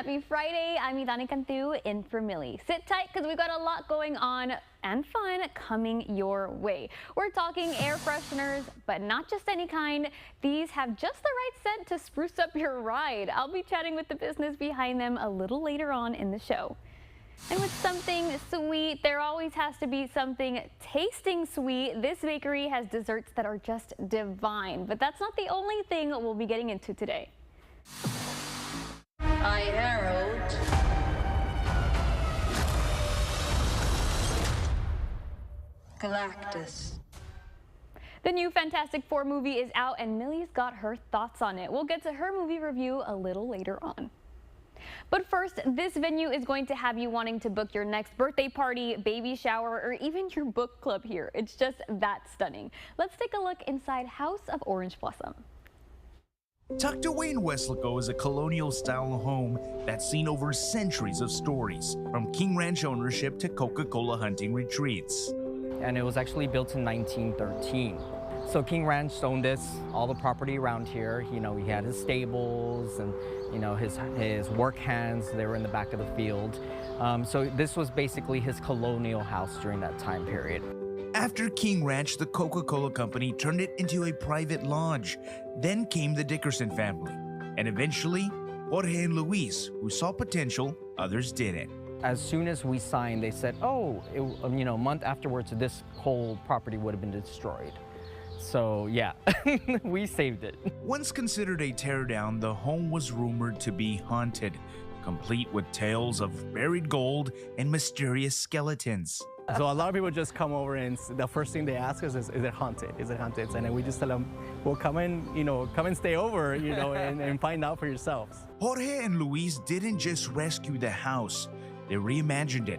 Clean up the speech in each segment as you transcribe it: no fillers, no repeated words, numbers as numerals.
Happy Friday. I'm Idani Cantu in for Millie. Sit tight because we've got a lot going on and fun coming your way. We're talking air fresheners, but not just any kind. These have just the right scent to spruce up your ride. I'll be chatting with the business behind them a little later on in the show. And with something sweet, there always has to be something tasting sweet. This bakery has desserts that are just divine, but that's not the only thing we'll be getting into today. I herald Galactus. The new Fantastic Four movie is out and Millie's got her thoughts on it. We'll get to her movie review a little later on. But first, this venue is going to have you wanting to book your next birthday party, baby shower, or even your book club here. It's just that stunning. Let's take a look inside House of Orange Blossom. Tucked away in Weslaco is a colonial-style home that's seen over centuries of stories, from King Ranch ownership to Coca-Cola hunting retreats. And it was actually built in 1913. So King Ranch owned this, all the property around here. You know, he had his stables and, you know, his work hands. They were in the back of the field. So this was basically his colonial house during that time period. After King Ranch, the Coca-Cola Company turned it into a private lodge. Then came the Dickerson family, and eventually Jorge and Luis, who saw potential, others didn't. As soon as we signed, they said, oh, you know, a month afterwards, this whole property would have been destroyed. So yeah, we saved it. Once considered a teardown, the home was rumored to be haunted, complete with tales of buried gold and mysterious skeletons. So a lot of people just come over and the first thing they ask us is it haunted? Is it haunted? And then we just tell them, well, come and stay over, and find out for yourselves. Jorge and Luis didn't just rescue the house, they reimagined it.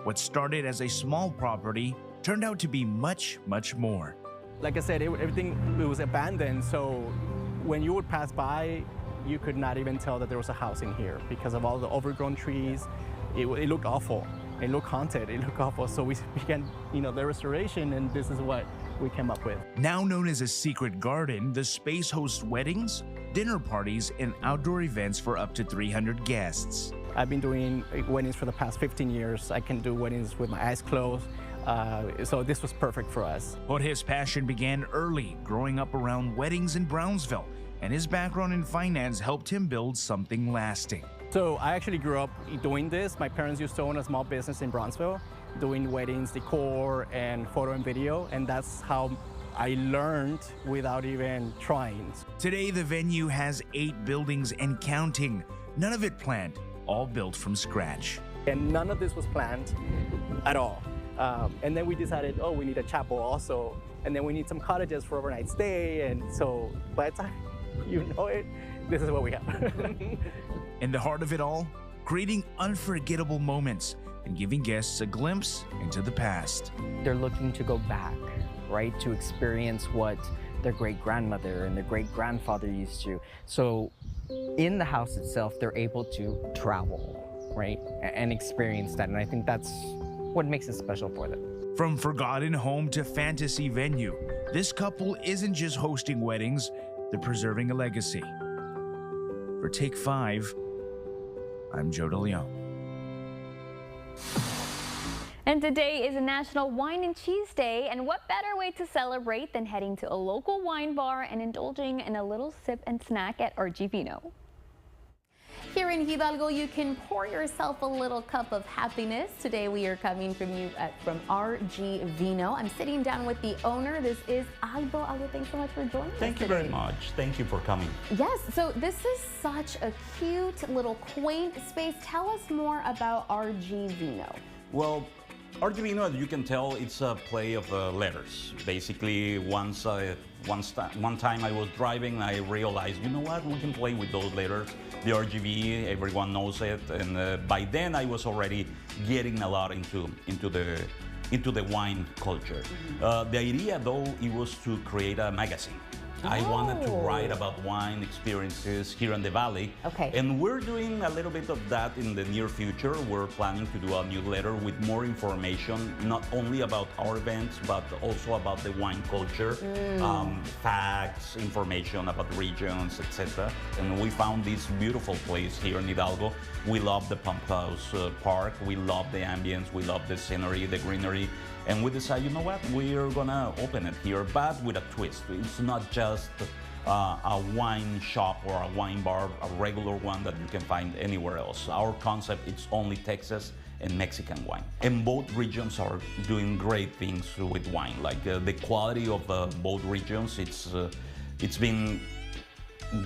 What started as a small property turned out to be much, much more. Like I said, everything was abandoned, so when you would pass by, you could not even tell that there was a house in here because of all the overgrown trees. It looked awful. It looked haunted. It looked awful. So we began, the restoration, and this is what we came up with. Now known as a secret garden, the space hosts weddings, dinner parties, and outdoor events for up to 300 guests. I've been doing weddings for the past 15 years. I can do weddings with my eyes closed. So this was perfect for us. Jorge's passion began early, growing up around weddings in Brownsville, and his background in finance helped him build something lasting. So I actually grew up doing this. My parents used to own a small business in Brownsville, doing weddings, decor, and photo and video, and that's how I learned without even trying. Today, the venue has 8 buildings and counting. None of it planned, all built from scratch. And none of this was planned at all. And then we decided, we need a chapel also, and then we need some cottages for overnight stay, and so by the time you know it, this is what we have. In the heart of it all, creating unforgettable moments and giving guests a glimpse into the past. They're looking to go back, right, to experience what their great-grandmother and their great-grandfather used to. So in the house itself, they're able to travel, right, and experience that. And I think that's what makes it special for them. From forgotten home to fantasy venue, this couple isn't just hosting weddings, they're preserving a legacy. For Take 5, I'm Joe DeLeon. And today is a National Wine and Cheese Day, and what better way to celebrate than heading to a local wine bar and indulging in a little sip and snack at RG Vino. Here in Hidalgo, you can pour yourself a little cup of happiness. Today we are coming from RG Vino. I'm sitting down with the owner. This is Aldo. Aldo, thanks so much for joining us. Thank you very much. Thank you for coming. Yes, so this is such a cute little quaint space. Tell us more about RG Vino. Well, RG Vino, as you can tell, it's a play of letters. Basically, one time I was driving, I realized, you know what, we can play with those letters. The RGV, everyone knows it, and by then I was already getting a lot into the wine culture. The idea, though, it was to create a magazine. I wanted to write about wine experiences here in the valley. Okay. And we're doing a little bit of that in the near future. We're planning to do a newsletter with more information, not only about our events, but also about the wine culture, facts, information about regions, etc. And we found this beautiful place here in Hidalgo. We love the Pump House Park. We love the ambience. We love the scenery, the greenery. And we decided, you know what, we're gonna open it here, but with a twist. It's not just a wine shop or a wine bar, a regular one that you can find anywhere else. Our concept is only Texas and Mexican wine. And both regions are doing great things with wine. Like the quality of both regions, it's been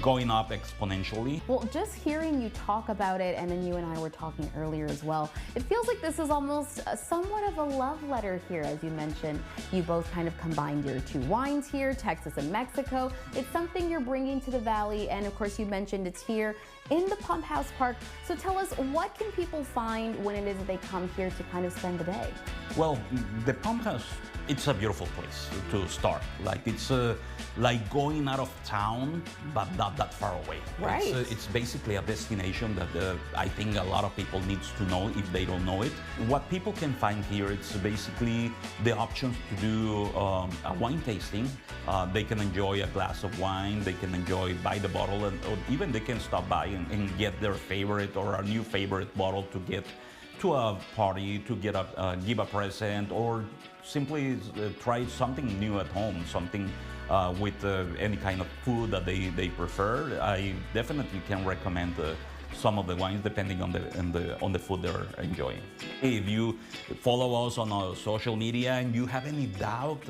going up exponentially. Well, just hearing you talk about it, and then you and I were talking earlier as well, it feels like this is almost somewhat of a love letter here. As you mentioned, you both kind of combined your two wines here, Texas and Mexico. It's something you're bringing to the valley, and of course you mentioned it's here in the Pump House Park. So tell us, what can people find when it is that they come here to kind of spend the day? Well, the Pump House, it's a beautiful place to start. Like it's like going out of town, but not that far away. Right. It's basically a destination that I think a lot of people need to know if they don't know it. What people can find here, it's basically the options to do a wine tasting. They can enjoy a glass of wine, they can enjoy by the bottle, or even they can stop by and get their favorite or a new favorite bottle to get to a party, to get give a present, or simply try something new at home, something with any kind of food that they prefer. I definitely can recommend some of the wines depending on the food they're enjoying. If you follow us on our social media and you have any doubt,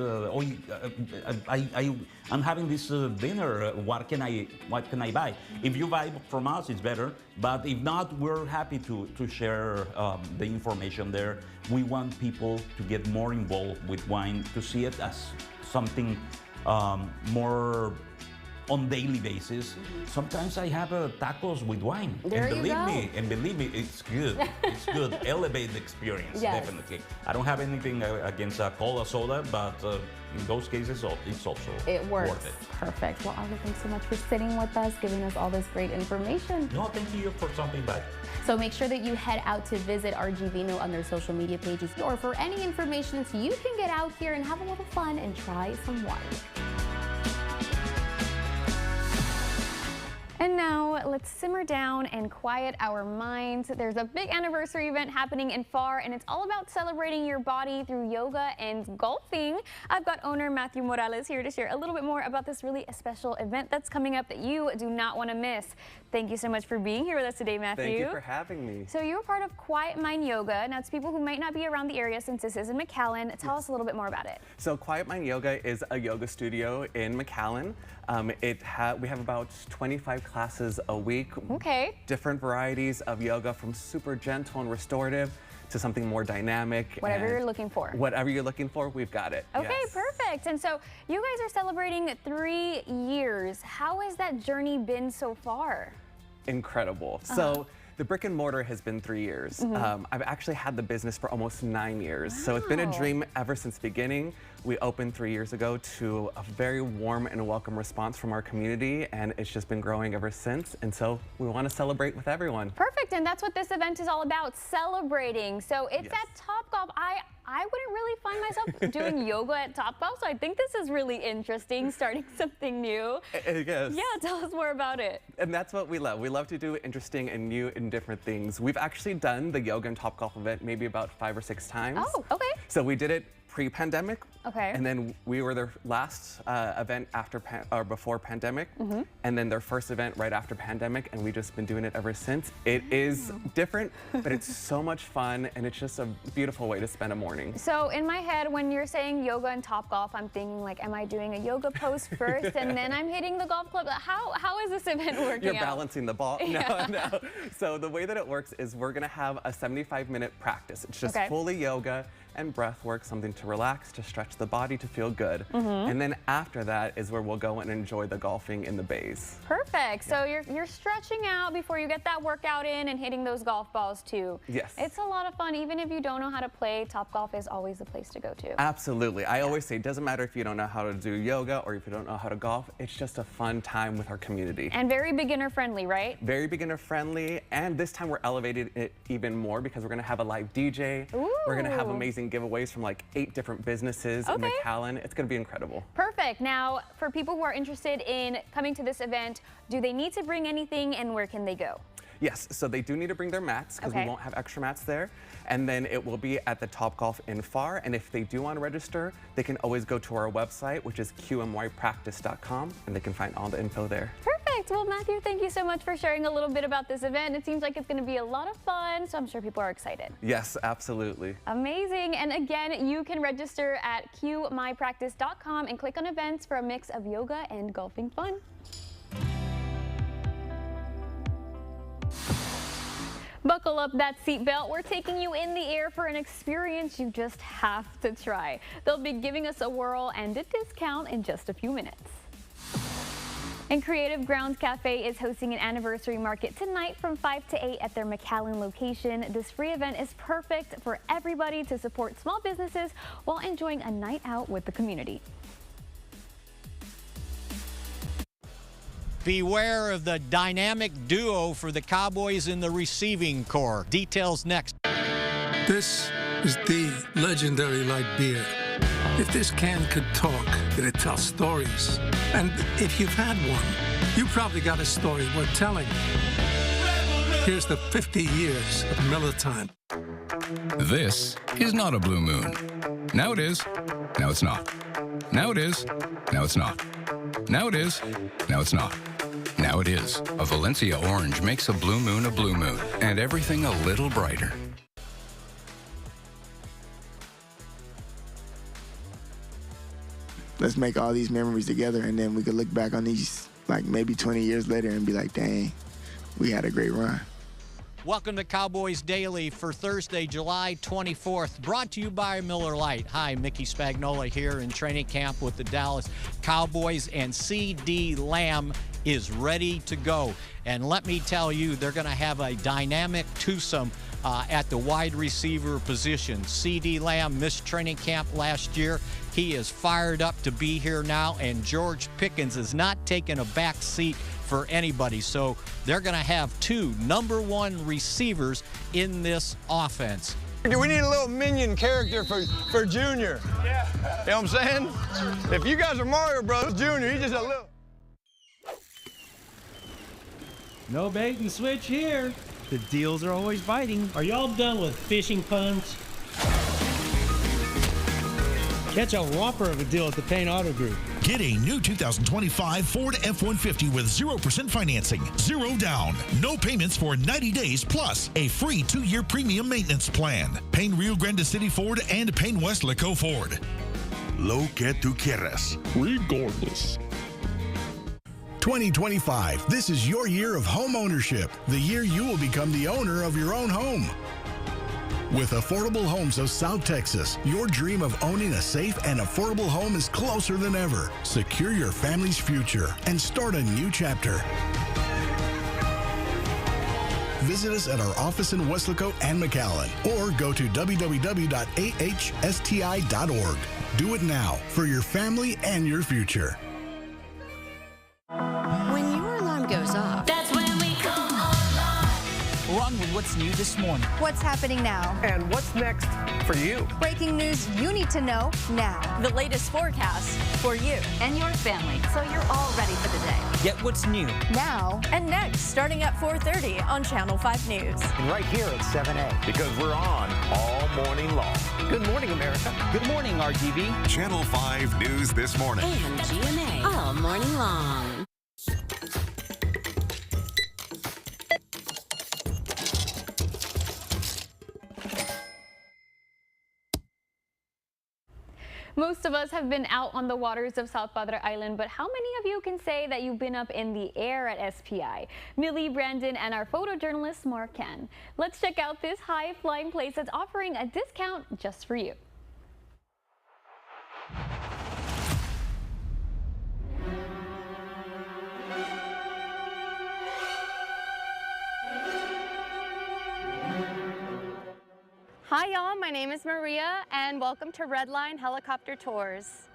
I'm having this dinner, what can I buy? If you buy from us, it's better. But if not, we're happy to share the information there. We want people to get more involved with wine, to see it as something more on daily basis. Sometimes I have tacos with wine. There and you go. believe me, it's good. It's good. Elevate the experience, Yes. definitely. I don't have anything against cola soda, but in those cases, it's also It works. worth it. Perfect. Well, Augie, thanks so much for sitting with us, giving us all this great information. No, thank you for stopping by. So make sure that you head out to visit RG Vino on their social media pages, or for any information so you can get out here and have a little fun and try some wine. And now let's simmer down and quiet our minds. There's a big anniversary event happening in FAR, and it's all about celebrating your body through yoga and golfing. I've got owner Matthew Morales here to share a little bit more about this really special event that's coming up that you do not want to miss. Thank you so much for being here with us today, Matthew. Thank you for having me. So you're part of Quiet Mind Yoga. Now, to people who might not be around the area since this is in McAllen, tell us a little bit more about it. So Quiet Mind Yoga is a yoga studio in McAllen. We have about 25 classes a week. Okay. Different varieties of yoga, from super gentle and restorative to something more dynamic. Whatever and you're looking for. Whatever you're looking for, we've got it. Okay, Yes. perfect. And so you guys are celebrating 3 years. How has that journey been so far? Incredible. So the brick and mortar has been 3 years. I've actually had the business for almost 9 years. So it's been a Wow. dream ever since the beginning. We opened 3 years ago to a very warm and welcome response from our community, and it's just been growing ever since. And so we want to celebrate with everyone. Perfect, and that's what this event is all about, celebrating. So it's Yes. at Topgolf. I wouldn't really find myself doing yoga at Topgolf, so I think this is really interesting, starting something new. Yes. Yeah, tell us more about it. And that's what we love. We love to do interesting and new and different things. We've actually done the yoga and Topgolf event maybe about 5 or 6 times. Oh, okay. So we did it pre-pandemic. Okay. And then we were their last event after or before pandemic, and then their first event right after pandemic, and we've just been doing it ever since. It is different, but it's so much fun, and it's just a beautiful way to spend a morning. So in my head, when you're saying yoga and Topgolf, I'm thinking like, am I doing a yoga pose first and then I'm hitting the golf club? How is this event working You're out? balancing the ball. No. So the way that it works is we're gonna have a 75-minute practice. It's just Okay. fully yoga, and breath work, something to relax, to stretch the body, to feel good. And then after that is where we'll go and enjoy the golfing in the bays. Perfect. So you're stretching out before you get that workout in and hitting those golf balls too. Yes. It's a lot of fun. Even if you don't know how to play, Topgolf is always the place to go to. Absolutely. I always say it doesn't matter if you don't know how to do yoga or if you don't know how to golf. It's just a fun time with our community. And very beginner friendly, right? Very beginner friendly, and this time we're elevated it even more because we're gonna have a live DJ. We're gonna have amazing giveaways from like 8 different businesses in McAllen. It's gonna be incredible. Perfect. Now, for people who are interested in coming to this event, do they need to bring anything and where can they go? Yes, so they do need to bring their mats because we won't have extra mats there. And then it will be at the Topgolf in Pharr. And if they do want to register, they can always go to our website, which is qmypractice.com, and they can find all the info there. Perfect. Well, Matthew, thank you so much for sharing a little bit about this event. It seems like it's going to be a lot of fun, so I'm sure people are excited. Yes, absolutely. Amazing. And again, you can register at qmypractice.com and click on events for a mix of yoga and golfing fun. Buckle up that seatbelt. We're taking you in the air for an experience you just have to try. They'll be giving us a whirl and a discount in just a few minutes. And Creative Grounds Cafe is hosting an anniversary market tonight from 5 to 8 at their McAllen location. This free event is perfect for everybody to support small businesses while enjoying a night out with the community. Beware of the dynamic duo for the Cowboys in the receiving corps. Details next. This is the legendary light beer. If this can could talk, it'd tell stories. And if you've had one, you probably got a story worth telling. Here's the 50 years of Miller Time. This is not a blue moon. Now it is. Now it's not. Now it is. Now it's not. Now it is. Now it's not. Now it is. A Valencia orange makes a blue moon, and everything a little brighter. Let's make all these memories together, and then we could look back on these like maybe 20 years later and be like, dang, we had a great run. Welcome to Cowboys Daily for Thursday, July 24th, brought to you by Miller Lite. Hi, Mickey Spagnola here in training camp with the Dallas Cowboys, and CeeDee Lamb is ready to go. And let me tell you, they're going to have a dynamic twosome at the wide receiver position. CeeDee Lamb missed training camp last year. He is fired up to be here now, and George Pickens is not taking a back seat for anybody. So they're going to have 2 #1 receivers in this offense. We need a little minion character for Junior. Yeah. You know what I'm saying? If you guys are Mario Bros. Junior, he's just a little. No bait and switch here. The deals are always biting. Are y'all done with fishing puns? Catch a whopper of a deal at the Payne Auto Group. Get a new 2025 Ford F-150 with 0% financing, 0 down, no payments for 90 days, plus a free 2-year premium maintenance plan. Payne Rio Grande City Ford and Payne Weslaco Ford. Lo que tú quieras, regardless. 2025, this is your year of home ownership, the year you will become the owner of your own home. With Affordable Homes of South Texas, your dream of owning a safe and affordable home is closer than ever. Secure your family's future and start a new chapter. Visit us at our office in Weslaco and McAllen, or go to www.ahsti.org. Do it now for your family and your future. When your alarm goes off, that's when we come alive. Run with what's new this morning. What's happening now? And what's next for you? Breaking news you need to know now. The latest forecast for you and your family, so you're all ready for the day. Get what's new now and next, starting at 4:30 on Channel 5 News. And right here at 7A. Because we're on all morning long. Good morning, America. Good morning, RTV. Channel 5 News this morning. And GMA all morning long. Most of us have been out on the waters of South Padre Island, but how many of you can say that you've been up in the air at SPI? Millie, Brandon, and our photojournalist Mark can. Let's check out this high-flying place that's offering a discount just for you. Hi y'all, my name is Maria and welcome to Redline Helicopter Tours.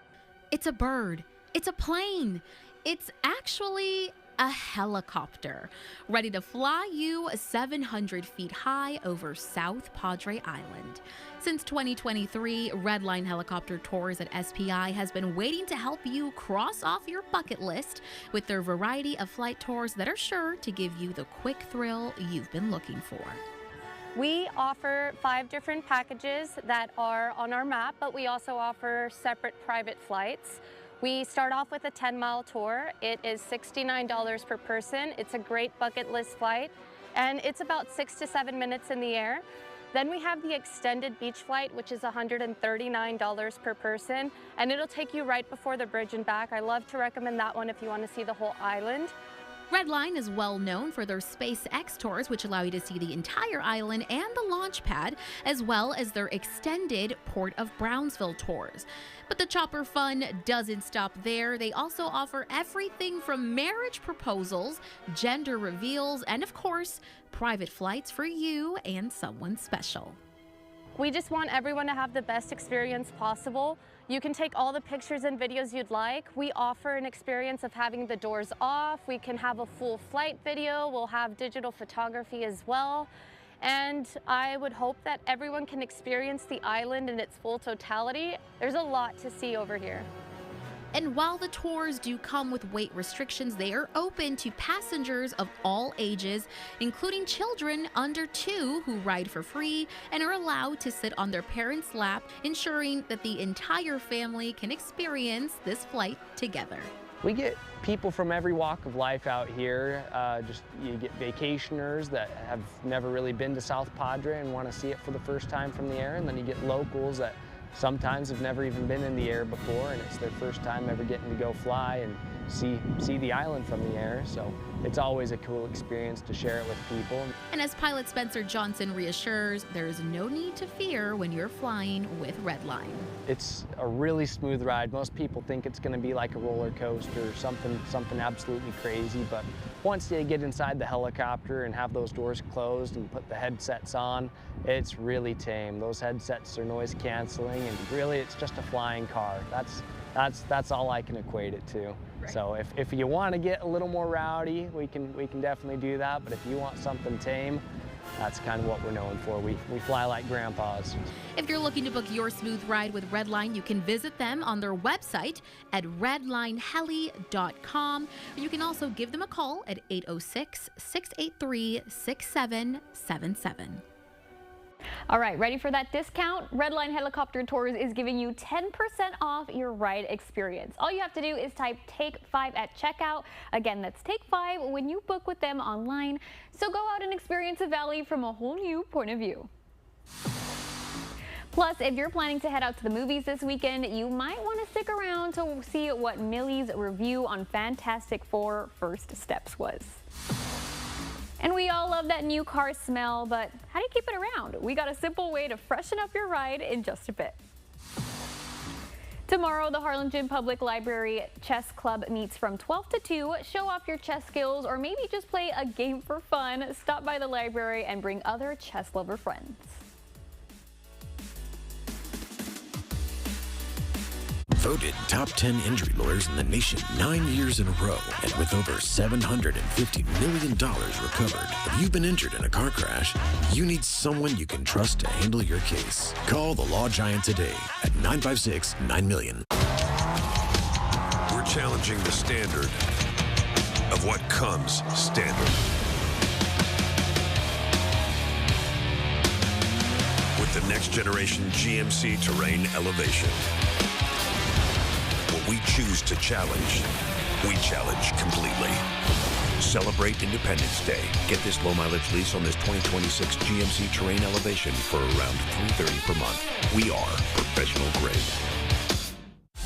It's a bird. It's a plane. It's actually a helicopter, ready to fly you 700 feet high over South Padre Island. Since 2023, Redline Helicopter Tours at SPI has been waiting to help you cross off your bucket list with their variety of flight tours that are sure to give you the quick thrill you've been looking for. We offer 5 different packages that are on our map, but we also offer separate private flights. We start off with a 10-mile tour. It is $69 per person. It's a great bucket list flight, and it's about 6 to 7 minutes in the air. Then we have the extended beach flight, which is $139 per person, and it'll take you right before the bridge and back. I love to recommend that one if you want to see the whole island. Redline is well known for their SpaceX tours, which allow you to see the entire island and the launch pad, as well as their extended Port of Brownsville tours. But the chopper fun doesn't stop there. They also offer everything from marriage proposals, gender reveals, and of course, private flights for you and someone special. We just want everyone to have the best experience possible. You can take all the pictures and videos you'd like. We offer an experience of having the doors off. We can have a full flight video. We'll have digital photography as well. And I would hope that everyone can experience the island in its full totality. There's a lot to see over here. And while the tours do come with weight restrictions, they are open to passengers of all ages, including children under 2 who ride for free and are allowed to sit on their parents' lap, ensuring that the entire family can experience this flight together. We get people from every walk of life out here. You get vacationers that have never really been to South Padre and want to see it for the first time from the air, and then you get locals that sometimes have never even been in the air before, and it's their first time ever getting to go fly and see the island from the air. So it's always a cool experience to share it with people. And as pilot Spencer Johnson reassures, there is no need to fear when you're flying with Redline. It's a really smooth ride. Most people think it's going to be like a roller coaster or something absolutely crazy, but once you get inside the helicopter and have those doors closed and put the headsets on, it's really tame. Those headsets are noise canceling, and really it's just a flying car. That's all I can equate it to. Right. So if you want to get a little more rowdy, we can definitely do that. But if you want something tame, that's kind of what we're known for. We fly like grandpas. If you're looking to book your smooth ride with Redline, you can visit them on their website at redlineheli.com. Or you can also give them a call at 806-683-6777. All right, ready for that discount? Redline Helicopter Tours is giving you 10% off your ride experience. All you have to do is type Take 5 at checkout. Again, that's Take 5 when you book with them online. So go out and experience a valley from a whole new point of view. Plus, if you're planning to head out to the movies this weekend, you might want to stick around to see what Millie's review on Fantastic Four: First Steps was. And we all love that new car smell, but how do you keep it around? We got a simple way to freshen up your ride in just a bit. Tomorrow, the Harlingen Public Library Chess Club meets from 12 to 2. Show off your chess skills or maybe just play a game for fun. Stop by the library and bring other chess lover friends. Voted top 10 injury lawyers in the nation 9 years in a row, and with over $750 million recovered. If you've been injured in a car crash, you need someone you can trust to handle your case. Call the Law Giant today at 956-9000000. We're challenging the standard of what comes standard. With the next generation GMC Terrain Elevation. What we choose to challenge, we challenge completely. Celebrate Independence Day. Get this low mileage lease on this 2026 GMC Terrain Elevation for around $330 per month. We are professional grade.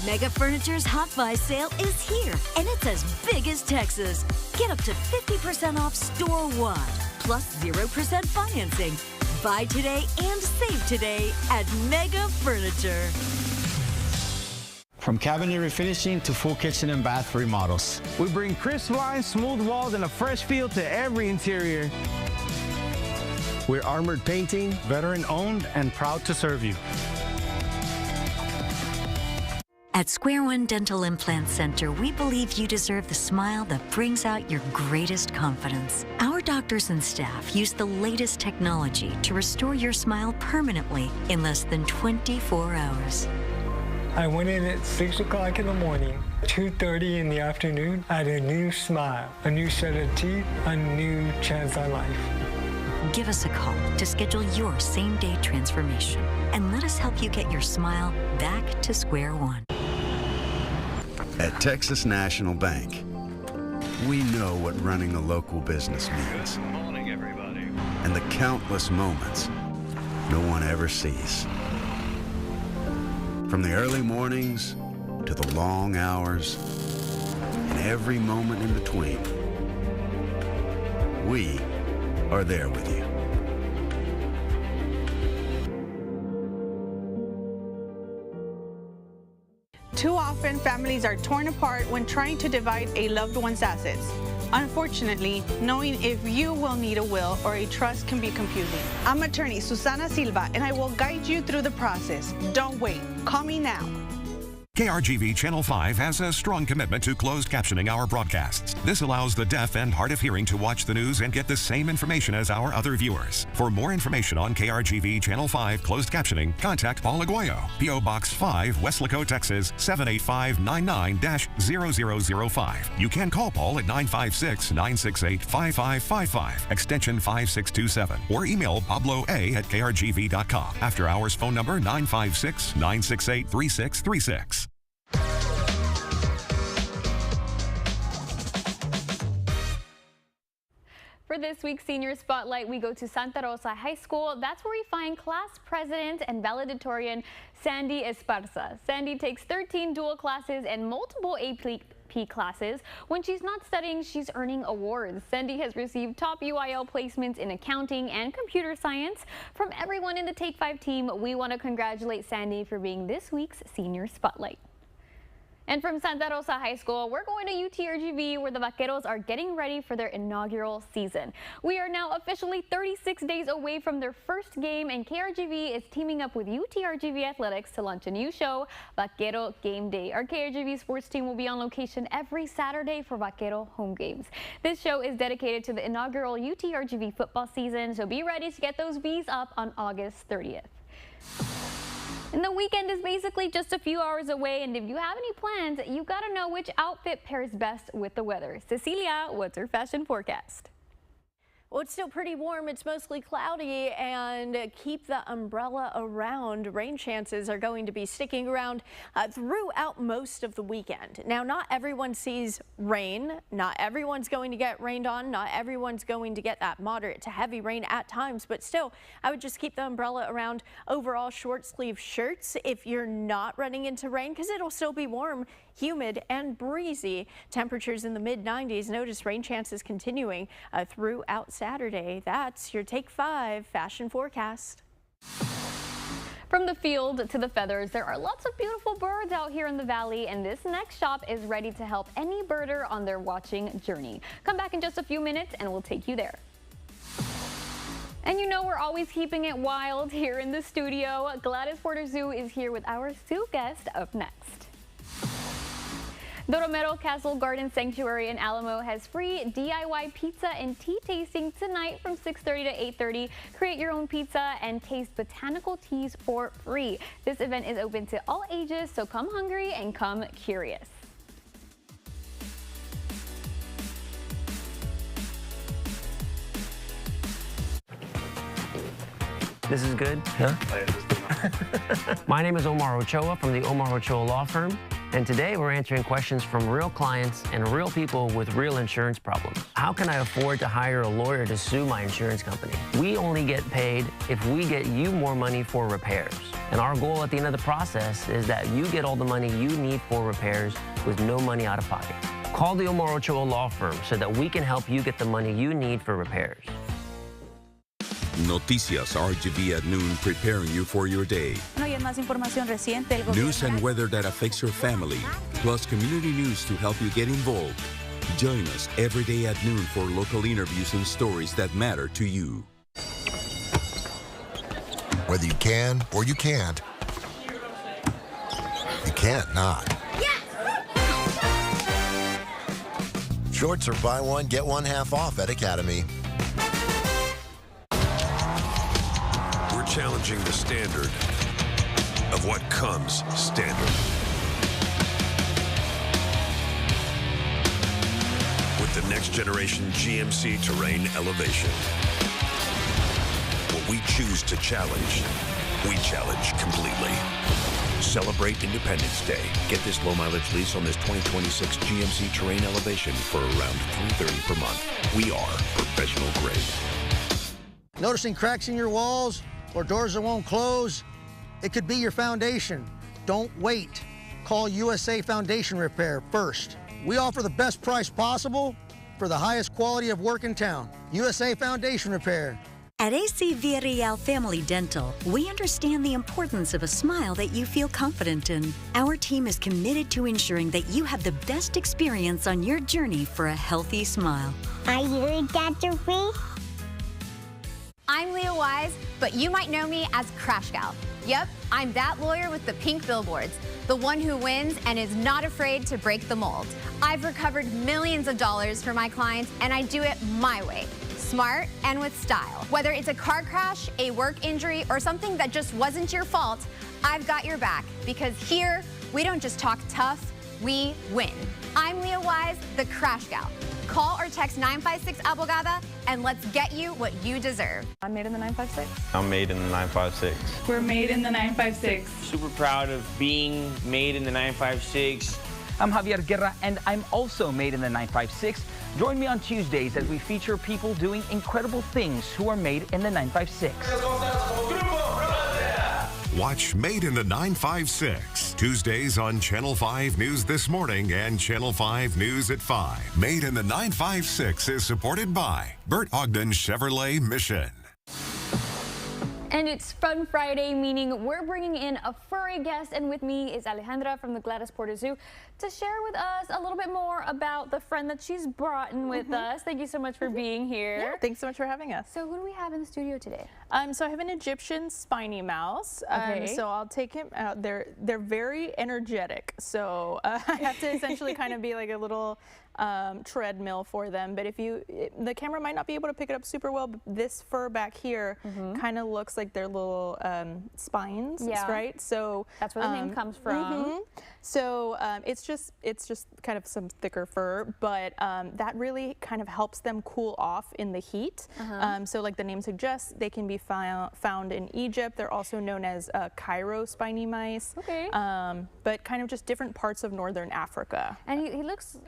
Mega Furniture's Hot Buy sale is here, and it's as big as Texas. Get up to 50% off store-wide, plus 0% financing. Buy today and save today at Mega Furniture. From cabinet refinishing to full kitchen and bath remodels. We bring crisp lines, smooth walls, and a fresh feel to every interior. We're Armored Painting, veteran-owned and proud to serve you. At Square One Dental Implant Center, we believe you deserve the smile that brings out your greatest confidence. Our doctors and staff use the latest technology to restore your smile permanently in less than 24 hours. I went in at 6 o'clock in the morning, 2:30 in the afternoon. I had a new smile, a new set of teeth, a new chance on life. Give us a call to schedule your same-day transformation and let us help you get your smile back to square one. At Texas National Bank, we know what running a local business means. Good morning, everybody. And the countless moments no one ever sees. From the early mornings to the long hours and every moment in between, we are there with you. Too often, families are torn apart when trying to divide a loved one's assets. Unfortunately, knowing if you will need a will or a trust can be confusing. I'm attorney Susana Silva, and I will guide you through the process. Don't wait. Call me now. KRGV Channel 5 has a strong commitment to closed captioning our broadcasts. This allows the deaf and hard of hearing to watch the news and get the same information as our other viewers. For more information on KRGV Channel 5 closed captioning, contact Paul Aguayo, P.O. Box 5, Weslaco, Texas 78599-0005. You can call Paul at 956-968-5555, extension 5627, or email Pablo A at krgv.com. After hours phone number 956-968-3636. For this week's Senior Spotlight, we go to Santa Rosa High School. That's where we find class president and valedictorian Sandy Esparza. Sandy takes 13 dual classes and multiple AP classes. When she's not studying, she's earning awards. Sandy has received top UIL placements in accounting and computer science. From everyone in the Take 5 team, we want to congratulate Sandy for being this week's Senior Spotlight. And from Santa Rosa High School, we're going to UTRGV, where the Vaqueros are getting ready for their inaugural season. We are now officially 36 days away from their first game, and KRGV is teaming up with UTRGV Athletics to launch a new show, Vaquero Game Day. Our KRGV sports team will be on location every Saturday for Vaquero home games. This show is dedicated to the inaugural UTRGV football season, so be ready to get those V's up on August 30th. And the weekend is basically just a few hours away, and if you have any plans, you gotta know which outfit pairs best with the weather. Cecilia, what's her fashion forecast? Well, it's still pretty warm. It's mostly cloudy, and keep the umbrella around. Rain chances are going to be sticking around throughout most of the weekend. Now, not everyone sees rain. Not everyone's going to get rained on. Not everyone's going to get that moderate to heavy rain at times, but still, I would just keep the umbrella around. Overall, short sleeve shirts if you're not running into rain, because it'll still be warm, humid, and breezy. Temperatures in the mid-90s. Notice rain chances continuing throughout Saturday. That's your Take 5 fashion forecast. From the field to the feathers, there are lots of beautiful birds out here in the valley, and this next shop is ready to help any birder on their watching journey. Come back in just a few minutes and we'll take you there. And you know we're always keeping it wild here in the studio. Gladys Porter Zoo is here with our zoo guest up next. The Romero Castle Garden Sanctuary in Alamo has free DIY pizza and tea tasting tonight from 6:30 to 8:30. Create your own pizza and taste botanical teas for free. This event is open to all ages, so come hungry and come curious. This is good? Huh? My name is Omar Ochoa from the Omar Ochoa Law Firm, and today we're answering questions from real clients and real people with real insurance problems. How can I afford to hire a lawyer to sue my insurance company? We only get paid if we get you more money for repairs. And our goal at the end of the process is that you get all the money you need for repairs with no money out of pocket. Call the Omar Ochoa Law Firm so that we can help you get the money you need for repairs. Noticias RGV at noon, preparing you for your day. News and weather that affects your family, plus community news to help you get involved. Join us every day at noon for local interviews and stories that matter to you. Whether you can or you can't, you can't not. Shorts are buy one, get one half off at Academy. We're challenging the standard of what comes standard. With the next generation GMC Terrain Elevation. What we choose to challenge, we challenge completely. Celebrate Independence Day. Get this low mileage lease on this 2026 GMC Terrain Elevation for around $330 per month. We are professional grade. Noticing cracks in your walls or doors that won't close? It could be your foundation. Don't wait. Call USA Foundation Repair first. We offer the best price possible for the highest quality of work in town. USA Foundation Repair. At AC Villarreal Family Dental, we understand the importance of a smile that you feel confident in. Our team is committed to ensuring that you have the best experience on your journey for a healthy smile. Are you Dr. Free? I'm Leah Wise, but you might know me as Crash Gal. Yep, I'm that lawyer with the pink billboards, the one who wins and is not afraid to break the mold. I've recovered millions of dollars for my clients, and I do it my way. Smart and with style. Whether it's a car crash, a work injury, or something that just wasn't your fault, I've got your back, because here, we don't just talk tough, we win. I'm Leah Wise, the Crash Gal. Call or text 956 Abogada and let's get you what you deserve. I'm made in the 956. I'm made in the 956. We're made in the 956. Super proud of being made in the 956. I'm Javier Guerra, and I'm also made in the 956. Join me on Tuesdays as we feature people doing incredible things who are made in the 956. Watch Made in the 956, Tuesdays on Channel 5 News This Morning and Channel 5 News at 5. Made in the 956 is supported by Bert Ogden Chevrolet Mission. And it's Fun Friday, meaning we're bringing in a furry guest, and with me is Alejandra from the Gladys Porter Zoo to share with us a little bit more about the friend that she's brought in with us. Thank you so much for being here. Yeah, thanks so much for having us. So who do we have in the studio today? So I have an Egyptian spiny mouse. Okay. So I'll take him out. They're very energetic. So I have to essentially kind of be like a little treadmill for them. But the camera might not be able to pick it up super well, but this fur back here kind of looks like their little spines, right? So that's where the name comes from. So it's just kind of some thicker fur, but that really kind of helps them cool off in the heat. So like the name suggests, they can be found in Egypt. They're also known as Cairo spiny mice. Okay. But kind of just different parts of northern Africa. And he looks,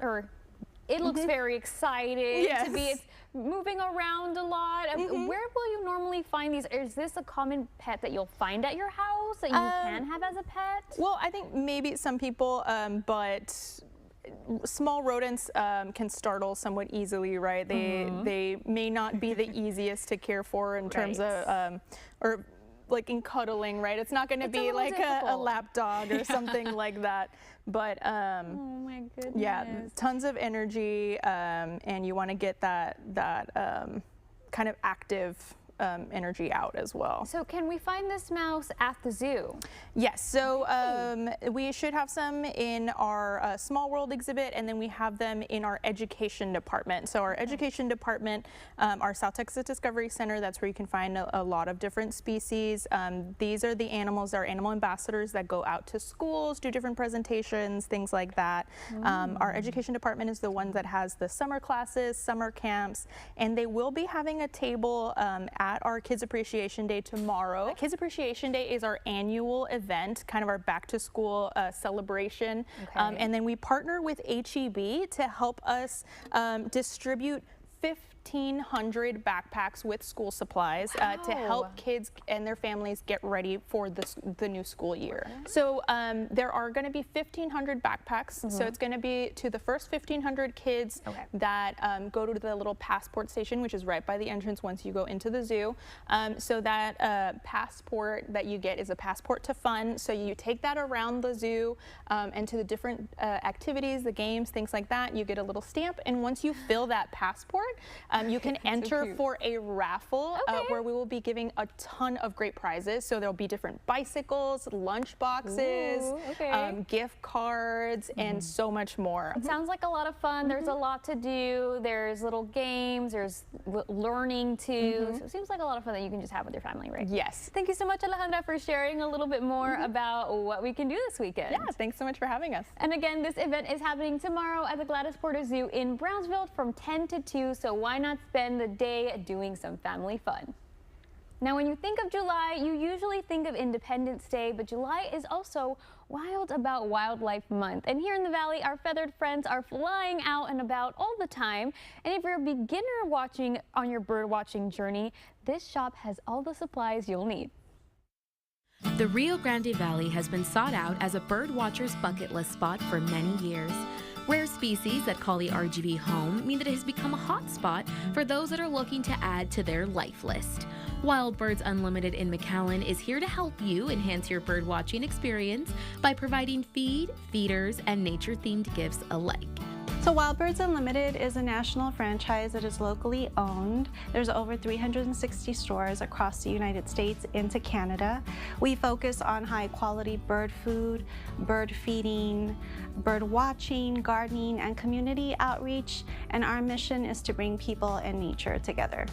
it looks very excited to be moving around a lot. Where will you normally find these? Is this a common pet that you'll find at your house that you can have as a pet? Well, I think maybe some people, but small rodents can startle somewhat easily, right? They may not be the easiest to care for in terms of, or like in cuddling, right? It's not going to be like a lap dog or something like that. But oh my goodness. Yeah, tons of energy, and you want to get that kind of active energy out as well. So can we find this mouse at the zoo? Yes, so we should have some in our Small World exhibit, and then we have them in our education department. So our education department, our South Texas Discovery Center, that's where you can find a lot of different species. These are the animals, our animal ambassadors that go out to schools, do different presentations, things like that. Our education department is the one that has the summer classes, summer camps, and they will be having a table at our Kids Appreciation Day tomorrow. Kids Appreciation Day is our annual event, kind of our back to school celebration. And then we partner with HEB to help us distribute 1,500 backpacks with school supplies to help kids and their families get ready for the new school year. So there are going to be 1,500 backpacks. So it's going to be to the first 1,500 kids that go to the little passport station, which is right by the entrance once you go into the zoo. So that passport that you get is a passport to fun. So you take that around the zoo and to the different activities, the games, things like that. You get a little stamp, and once you fill that passport, You can enter for a raffle where we will be giving a ton of great prizes. So there'll be different bicycles, lunch boxes, gift cards, and so much more. It sounds like a lot of fun. There's a lot to do. There's little games. There's learning too. So it seems like a lot of fun that you can just have with your family, right? Yes. Thank you so much, Alejandra, for sharing a little bit more about what we can do this weekend. Yeah, thanks so much for having us. And again, this event is happening tomorrow at the Gladys Porter Zoo in Brownsville from 10 to 2. So why not spend the day doing some family fun? Now, when you think of July, you usually think of Independence Day, but July is also Wild About Wildlife Month. And here in the Valley, our feathered friends are flying out and about all the time. And if you're a beginner watching on your bird watching journey, this shop has all the supplies you'll need. The Rio Grande Valley has been sought out as a bird watcher's bucket list spot for many years. Rare species that call the RGV home mean that it has become a hot spot for those that are looking to add to their life list. Wild Birds Unlimited in McAllen is here to help you enhance your bird watching experience by providing feed, feeders, and nature-themed gifts alike. So Wild Birds Unlimited is a national franchise that is locally owned. There's over 360 stores across the United States into Canada. We focus on high quality bird food, bird feeding, bird watching, gardening, and community outreach. And our mission is to bring people and nature together.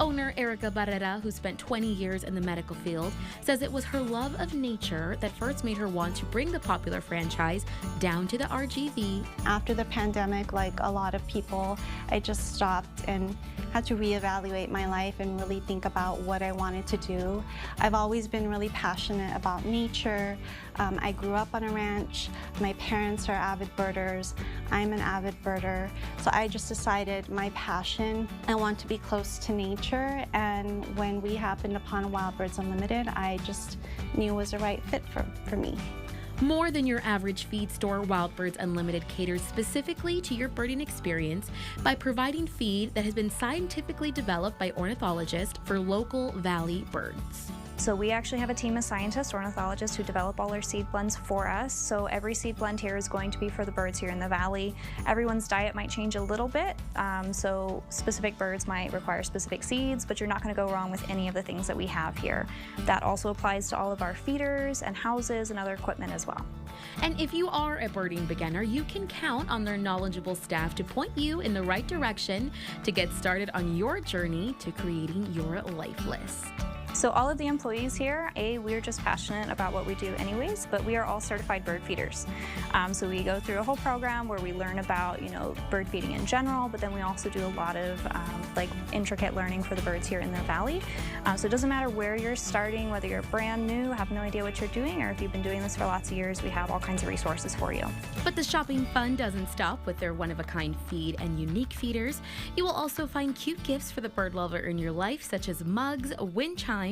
Owner Erica Barrera, who spent 20 years in the medical field, says it was her love of nature that first made her want to bring the popular franchise down to the RGV. After the pandemic, like a lot of people, I just stopped and had to reevaluate my life and really think about what I wanted to do. I've always been really passionate about nature. I grew up on a ranch. My parents are avid birders. I'm an avid birder. So I just decided my passion, I want to be close to nature. And when we happened upon Wild Birds Unlimited, I just knew it was the right fit for me. More than your average feed store, Wild Birds Unlimited caters specifically to your birding experience by providing feed that has been scientifically developed by ornithologists for local valley birds. So we actually have a team of scientists, ornithologists, who develop all our seed blends for us. So every seed blend here is going to be for the birds here in the valley. Everyone's diet might change a little bit, so specific birds might require specific seeds, but you're not going to go wrong with any of the things that we have here. That also applies to all of our feeders and houses and other equipment as well. And if you are a birding beginner, you can count on their knowledgeable staff to point you in the right direction to get started on your journey to creating your life list. So all of the employees here, we're just passionate about what we do anyways, but we are all certified bird feeders. So we go through a whole program where we learn about, bird feeding in general, but then we also do a lot of intricate learning for the birds here in the valley. So it doesn't matter where you're starting, whether you're brand new, have no idea what you're doing, or if you've been doing this for lots of years, we have all kinds of resources for you. But the shopping fun doesn't stop with their one-of-a-kind feed and unique feeders. You will also find cute gifts for the bird lover in your life, such as mugs, wind chimes,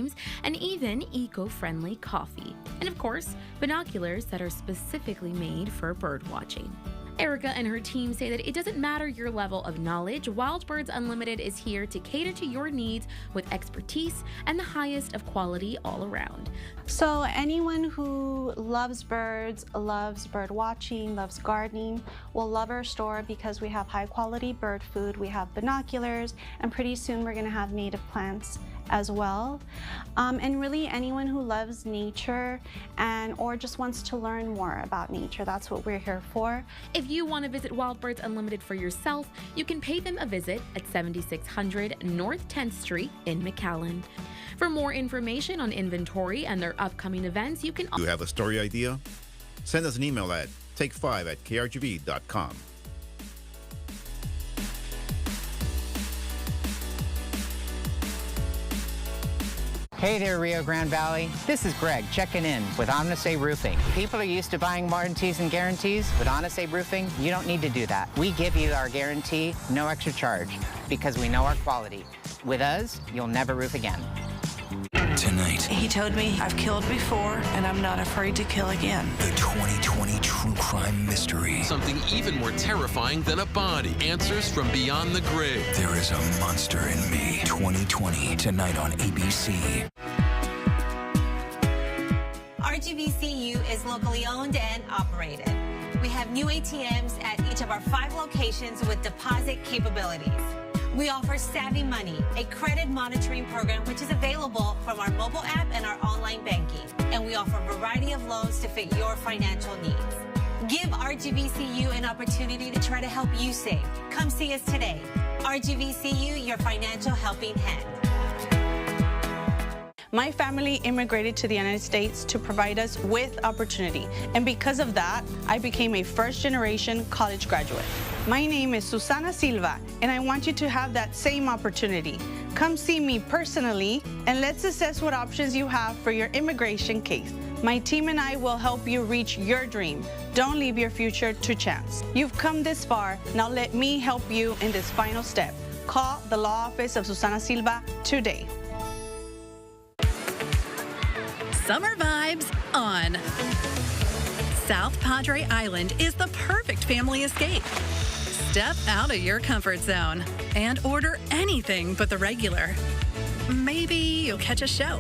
and even eco-friendly coffee. And of course, binoculars that are specifically made for bird watching. Erica and her team say that it doesn't matter your level of knowledge, Wild Birds Unlimited is here to cater to your needs with expertise and the highest of quality all around. So anyone who loves birds, loves bird watching, loves gardening, will love our store because we have high quality bird food, we have binoculars, and pretty soon we're going to have native plants as well. And really anyone who loves nature or just wants to learn more about nature, that's what we're here for. If you want to visit Wild Birds Unlimited for yourself, you can pay them a visit at 7600 North 10th Street in McAllen. For more information on inventory and their upcoming events, you can... You have a story idea? Send us an email at take5@krgv.com. Hey there, Rio Grande Valley. This is Greg checking in with Omnisay Roofing. People are used to buying warranties and guarantees. With Omnisay Roofing, you don't need to do that. We give you our guarantee, no extra charge, because we know our quality. With us, you'll never roof again. Tonight, he told me I've killed before and I'm not afraid to kill again. The 2020 true crime mystery. Something even more terrifying than a body. Answers from beyond the grave. There is a monster in me. 2020, tonight on ABC. RGVCU is locally owned and operated. We have new ATMs at each of our 5 locations with deposit capabilities. We offer Savvy Money, a credit monitoring program which is available from our mobile app and our online banking. And we offer a variety of loans to fit your financial needs. Give RGVCU an opportunity to try to help you save. Come see us today. RGVCU, your financial helping hand. My family immigrated to the United States to provide us with opportunity, and because of that, I became a first-generation college graduate. My name is Susana Silva, and I want you to have that same opportunity. Come see me personally, and let's assess what options you have for your immigration case. My team and I will help you reach your dream. Don't leave your future to chance. You've come this far, now let me help you in this final step. Call the law office of Susana Silva today. Summer vibes on. South Padre Island is the perfect family escape. Step out of your comfort zone and order anything but the regular. Maybe you'll catch a show.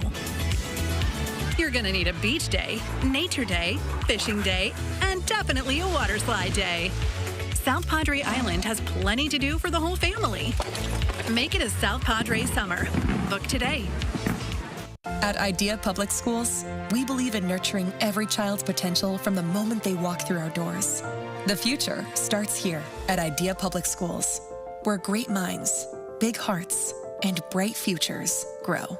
You're gonna need a beach day, nature day, fishing day, and definitely a water slide day. South Padre Island has plenty to do for the whole family. Make it a South Padre summer. Book today. At Idea Public Schools, we believe in nurturing every child's potential from the moment they walk through our doors. The future starts here at Idea Public Schools, where great minds, big hearts, and bright futures grow.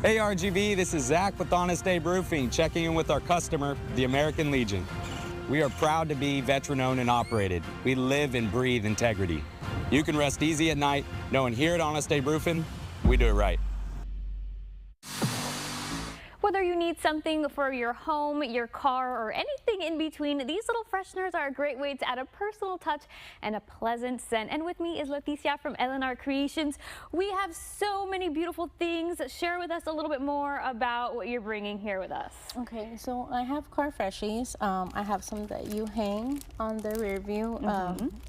Hey RGV, this is Zach with Honest Abe Roofing, checking in with our customer, the American Legion. We are proud to be veteran-owned and operated. We live and breathe integrity. You can rest easy at night knowing here at Honest Abe Roofing, we do it right. Whether you need something for your home, your car, or anything in between, these little fresheners are a great way to add a personal touch and a pleasant scent. And with me is Leticia from LNR Creations. We have so many beautiful things. Share with us a little bit more about what you're bringing here with us. Okay, so I have car freshies. I have some that you hang on the rear view,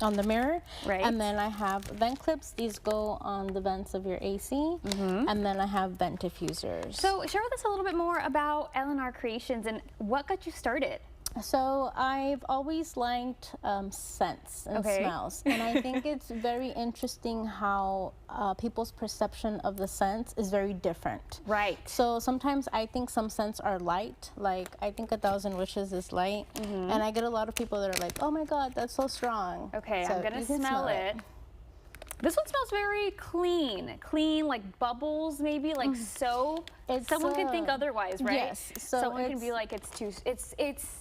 on the mirror. Right. And then I have vent clips. These go on the vents of your AC. And then I have vent diffusers. So share with us a little bit more about LNR Creations and what got you started. So I've always liked scents and smells, and I think it's very interesting how people's perception of the scents is very different. Right. So sometimes I think some scents are light, like I think 1,000 Wishes is light, and I get a lot of people that are like, oh my God, that's so strong. Okay, so I'm gonna you can smell it. This one smells very clean, like bubbles maybe, like soap. Someone could think otherwise, right? Yes. So someone can be like, it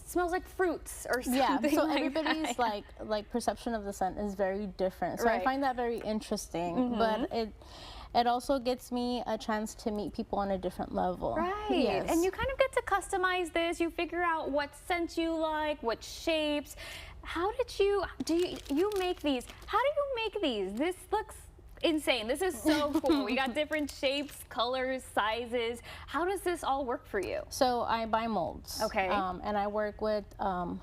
smells like fruits or something. Yeah. So like everybody's that. like perception of the scent is very different. So Right. I find that very interesting. But it also gets me a chance to meet people on a different level. Right. Yes. And you kind of get to customize this. You figure out what scent you like, what shapes. How did you make these? How do you make these? This looks insane. This is so cool. We got different shapes, colors, sizes. How does this all work for you? So I buy molds. Okay. And I work with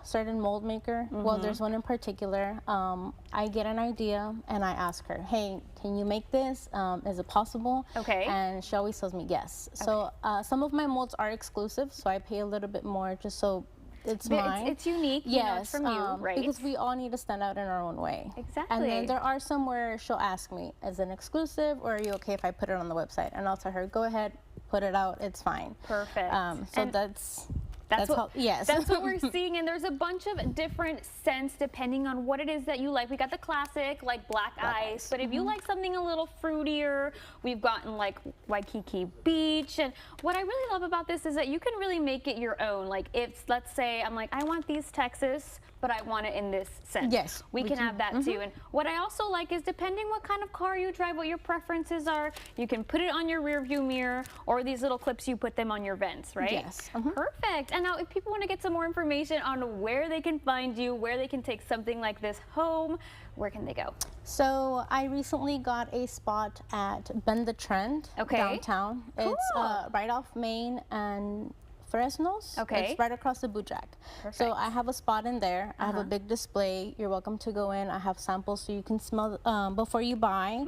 certain mold maker. Well, there's one in particular. I get an idea and I ask her, hey, can you make this? Is it possible? Okay. And she always tells me yes. So some of my molds are exclusive, so I pay a little bit more just so it's mine. It's unique. Yes, you know, it's from you, right? Because we all need to stand out in our own way. Exactly. And then there are some where she'll ask me, is it exclusive or are you okay if I put it on the website? And I'll tell her, go ahead, put it out, it's fine. Perfect. So that's what, yes. That's what we're seeing, and there's a bunch of different scents depending on what it is that you like. We got the classic, like black ice, but if you like something a little fruitier, we've gotten like Waikiki Beach. And what I really love about this is that you can really make it your own. Like if, let's say, I'm like, I want these Texas, but I want it in this scent. Yes. We can have that too. And what I also like is depending what kind of car you drive, what your preferences are, you can put it on your rear view mirror, or these little clips, you put them on your vents, right? Yes. Perfect. And now if people want to get some more information on where they can find you, where they can take something like this home, where can they go? So I recently got a spot at Bend the Trend downtown. Cool. It's right off Main and Fresno's. Okay. It's right across the boot jack. Perfect. So I have a spot in there. I have a big display. You're welcome to go in. I have samples so you can smell before you buy.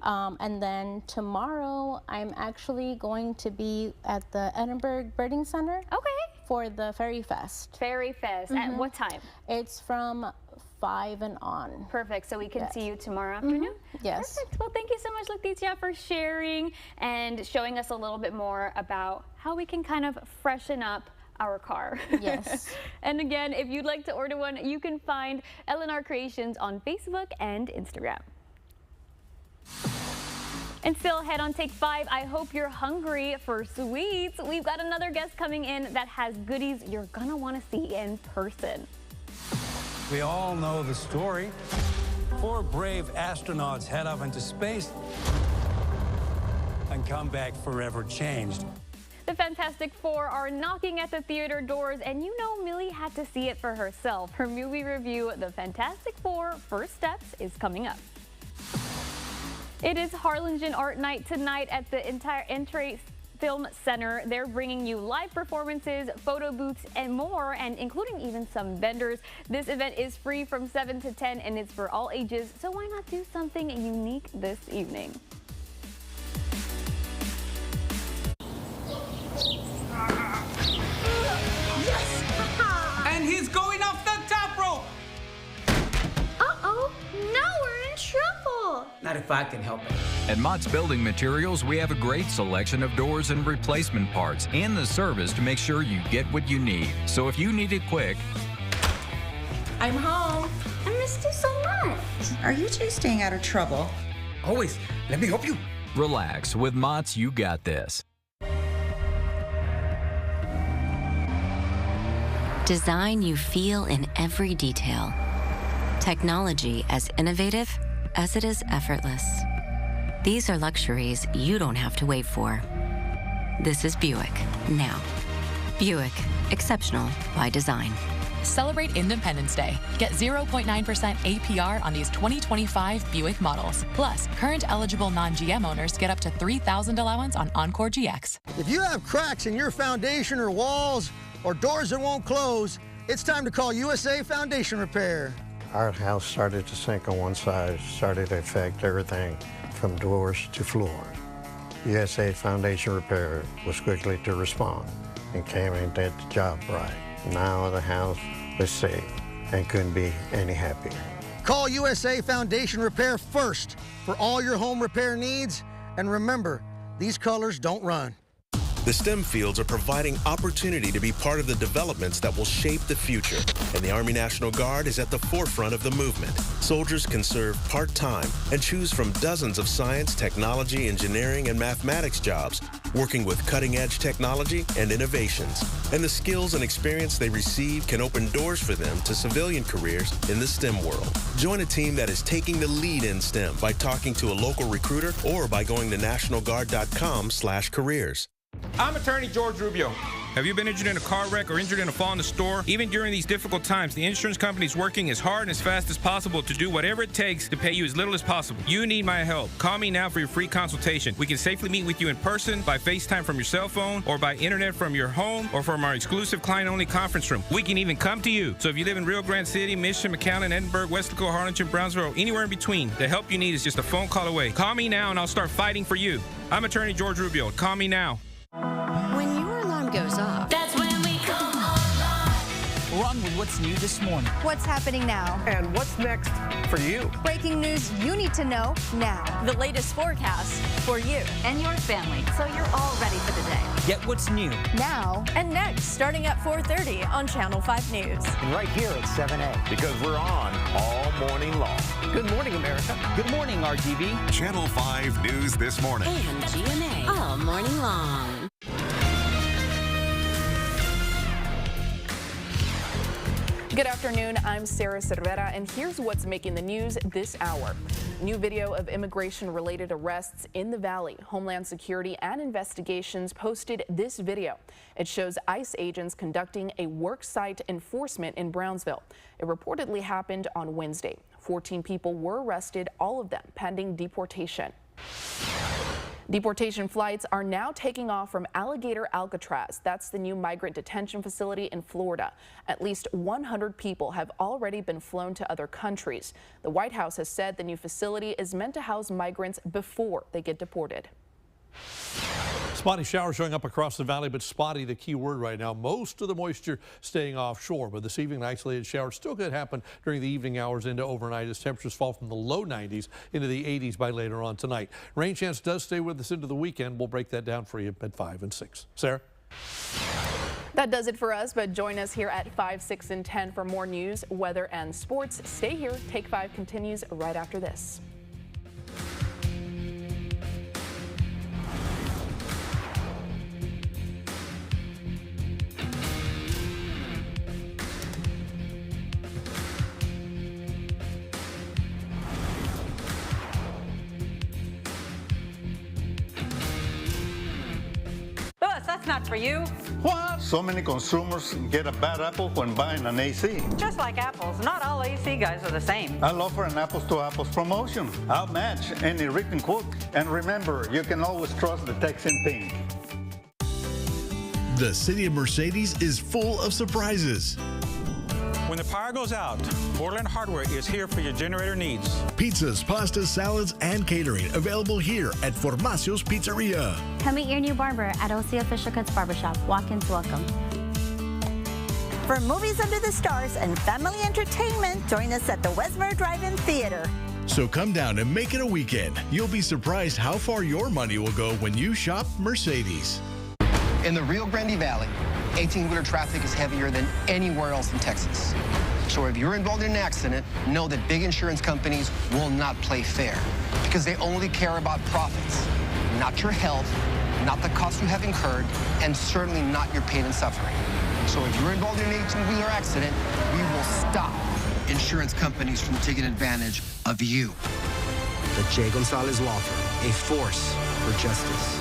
And then tomorrow I'm actually going to be at the Edinburgh Birding Center. Okay. For the Fairy Fest. Fairy Fest. At what time? It's from 5 and on. Perfect. So we can see you tomorrow afternoon? Yes. Perfect. Well, thank you so much, Leticia, for sharing and showing us a little bit more about how we can kind of freshen up our car. Yes. And again, if you'd like to order one, you can find LNR Creations on Facebook and Instagram. And still ahead on Take 5, I hope you're hungry for sweets. We've got another guest coming in that has goodies you're gonna want to see in person. We all know the story. 4 brave astronauts head up into space and come back forever changed. The Fantastic Four are knocking at the theater doors, and you know Millie had to see it for herself. Her movie review, The Fantastic Four: First Steps, is coming up. It is Harlingen Art Night tonight at the Entry Film Center. They're bringing you live performances, photo booths, and more, and including even some vendors. This event is free from 7 to 10, and it's for all ages, so why not do something unique this evening? Yes! And he's going off the top rope! Uh-oh, now we're in trouble! Not if I can help it. At Mott's Building Materials, we have a great selection of doors and replacement parts and the service to make sure you get what you need. So if you need it quick... I'm home. I missed you so much. Are you two staying out of trouble? Always. Let me help you. Relax. With Mott's, you got this. Design you feel in every detail. Technology as innovative as it is effortless. These are luxuries you don't have to wait for. This is Buick, now. Buick, exceptional by design. Celebrate Independence Day. Get 0.9% APR on these 2025 Buick models. Plus, current eligible non-GM owners get up to $3,000 allowance on Encore GX. If you have cracks in your foundation or walls or doors that won't close, it's time to call USA Foundation Repair. Our house started to sink on one side, started to affect everything from doors to floor. USA Foundation Repair was quickly to respond and came and did the job right. Now the house is safe and couldn't be any happier. Call USA Foundation Repair first for all your home repair needs. And remember, these colors don't run. The STEM fields are providing opportunity to be part of the developments that will shape the future. And the Army National Guard is at the forefront of the movement. Soldiers can serve part-time and choose from dozens of science, technology, engineering, and mathematics jobs, working with cutting-edge technology and innovations. And the skills and experience they receive can open doors for them to civilian careers in the STEM world. Join a team that is taking the lead in STEM by talking to a local recruiter or by going to nationalguard.com/careers. I'm attorney George Rubio. Have you been injured in a car wreck or injured in a fall in the store? Even during these difficult times, the insurance company is working as hard and as fast as possible to do whatever it takes to pay you as little as possible. You need my help. Call me now for your free consultation. We can safely meet with you in person, by FaceTime from your cell phone, or by internet from your home, or from our exclusive client-only conference room. We can even come to you. So if you live in Rio Grande City, Mission, McAllen, Edinburgh, Weslaco, Harlingen, Brownsville, anywhere in between, the help you need is just a phone call away. Call me now and I'll start fighting for you. I'm attorney George Rubio. Call me now. When your alarm goes off, That's when we come online. Run with what's new this morning. What's happening now? And what's next for you? Breaking news you need to know now. The latest forecast for you and your family, so you're all ready for the day. Get what's new. Now And next, starting at 4:30 on Channel 5 News. And right here at 7A. Because we're on all morning long. Good morning, America. Good morning, RGV. Channel 5 News This Morning. and GMA all morning long. Good afternoon, I'm Sarah Cervera, and here's what's making the news this hour. New video of immigration-related arrests in the Valley. Homeland Security and Investigations posted this video. It shows ICE agents conducting a worksite enforcement in Brownsville. It reportedly happened on Wednesday. 14 people were arrested, all of them pending deportation. Deportation flights are now taking off from Alligator Alcatraz. That's the new migrant detention facility in Florida. At least 100 people have already been flown to other countries. The White House has said the new facility is meant to house migrants before they get deported. Spotty showers showing up across the valley, but spotty the key word right now. Most of the moisture staying offshore, but this evening isolated showers still could happen during the evening hours into overnight as temperatures fall from the low 90s into the 80s by later on tonight. Rain chance does stay with us into the weekend. We'll break that down for you at 5 and 6. Sarah? That does it for us, but join us here at 5, 6, and 10 for more news, weather, and sports. Stay here. Take 5 continues right after this. That's not for you. What? So many consumers get a bad apple when buying an AC. Just like apples, not all AC guys are the same. I'll offer an apples to apples promotion. I'll match any written quote. And remember, you can always trust the text in pink. The city of Mercedes is full of surprises. When the power goes out, Borderland Hardware is here for your generator needs. Pizzas, pastas, salads, and catering available here at Formacio's Pizzeria. Come meet your new barber at OC Official Cuts Barbershop. Walk-ins welcome. For movies under the stars and family entertainment, join us at the Westmore Drive-In Theater. So come down and make it a weekend. You'll be surprised how far your money will go when you shop Mercedes. In the Rio Grande Valley, 18-wheeler traffic is heavier than anywhere else in Texas. So if you're involved in an accident, know that big insurance companies will not play fair because they only care about profits, not your health, not the cost you have incurred, and certainly not your pain and suffering. So if you're involved in an 18-wheeler accident, we will stop insurance companies from taking advantage of you. The Jay Gonzalez Law Firm, a force for justice.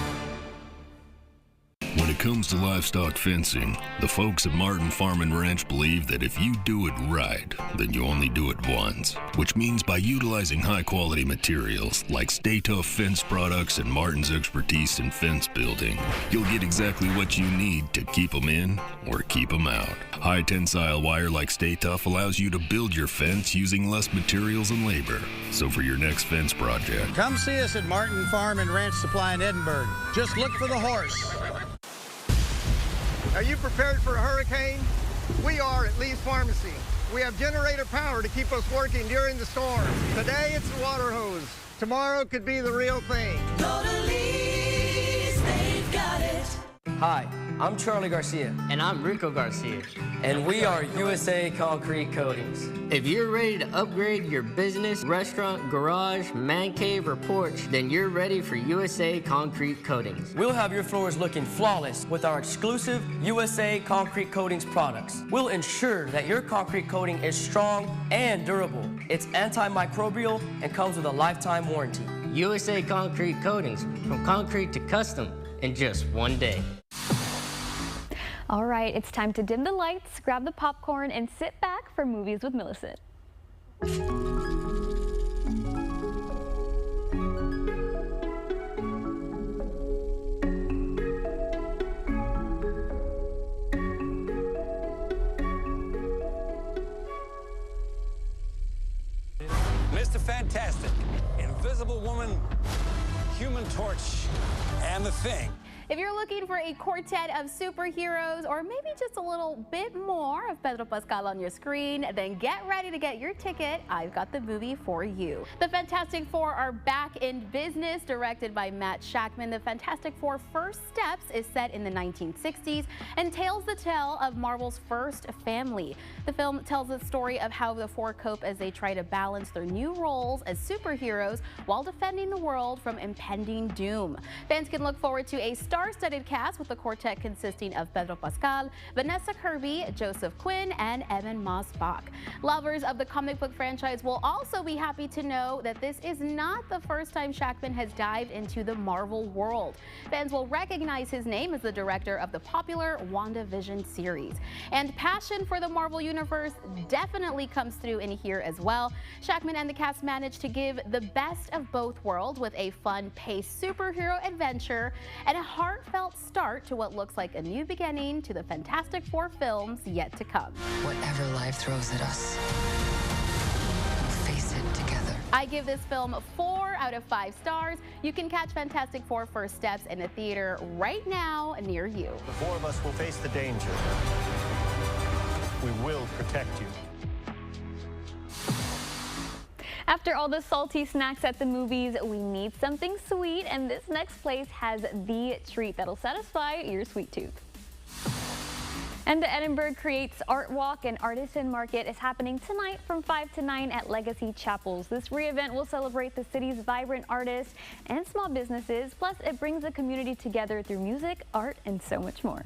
When it comes to livestock fencing, the folks at Martin Farm and Ranch believe that if you do it right, then you only do it once. Which means by utilizing high-quality materials like Stay Tough fence products and Martin's expertise in fence building, you'll get exactly what you need to keep them in or keep them out. High-tensile wire like Stay Tough allows you to build your fence using less materials and labor. So for your next fence project, come see us at Martin Farm and Ranch Supply in Edinburgh. Just look for the horse. Are you prepared for a hurricane? We are at Lee's Pharmacy. We have generator power to keep us working during the storm. Today it's the water hose. Tomorrow could be the real thing. Go to Lee's, they've got it. Hi, I'm Charlie Garcia. And I'm Rico Garcia. And we are USA Concrete Coatings. If you're ready to upgrade your business, restaurant, garage, man cave, or porch, then you're ready for USA Concrete Coatings. We'll have your floors looking flawless with our exclusive USA Concrete Coatings products. We'll ensure that your concrete coating is strong and durable. It's antimicrobial and comes with a lifetime warranty. USA Concrete Coatings, from concrete to custom in just one day. All right, it's time to dim the lights, grab the popcorn, and sit back for Movies with Millicent. Mr. Fantastic, Invisible Woman, Human Torch, and The Thing. If you're looking for a quartet of superheroes or maybe just a little bit more of Pedro Pascal on your screen, then get ready to get your ticket. I've got the movie for you. The Fantastic Four are back in business. Directed by Matt Shakman, The Fantastic Four First Steps is set in the 1960s and tells the tale of Marvel's first family. The film tells the story of how the four cope as they try to balance their new roles as superheroes while defending the world from impending doom. Fans can look forward to a star-studded cast with the quartet consisting of Pedro Pascal, Vanessa Kirby, Joseph Quinn, and Evan Moss-Bach. Lovers of the comic book franchise will also be happy to know that this is not the first time Shakman has dived into the Marvel world. Fans will recognize his name as the director of the popular WandaVision series. And passion for the Marvel Universe definitely comes through in here as well. Shakman and the cast managed to give the best of both worlds with a fun-paced superhero adventure and a heartfelt start to what looks like a new beginning to the Fantastic Four films yet to come. Whatever life throws at us, we'll face it together. I give this film 4 4 out of 5 stars. You can catch Fantastic Four First Steps in a theater right now near you. The four of us will face the danger. We will protect you. After all the salty snacks at the movies, we need something sweet, and this next place has the treat that'll satisfy your sweet tooth. And the Edinburgh Creates Art Walk and Artisan Market is happening tonight from 5 to 9 at Legacy Chapels. This re-event will celebrate the city's vibrant artists and small businesses, plus it brings the community together through music, art, and so much more.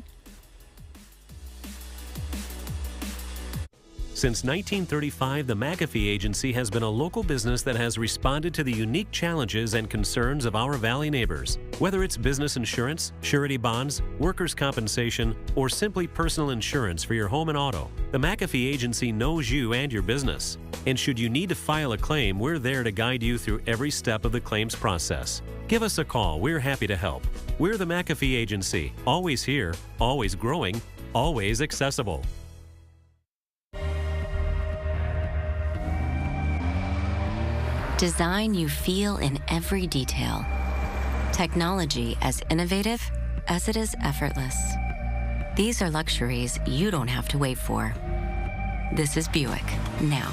Since 1935, the McAfee Agency has been a local business that has responded to the unique challenges and concerns of our Valley neighbors. Whether it's business insurance, surety bonds, workers' compensation, or simply personal insurance for your home and auto, the McAfee Agency knows you and your business. And should you need to file a claim, we're there to guide you through every step of the claims process. Give us a call. We're happy to help. We're the McAfee Agency. Always here, always growing, always accessible. Design you feel in every detail. Technology as innovative as it is effortless. These are luxuries you don't have to wait for. This is Buick now.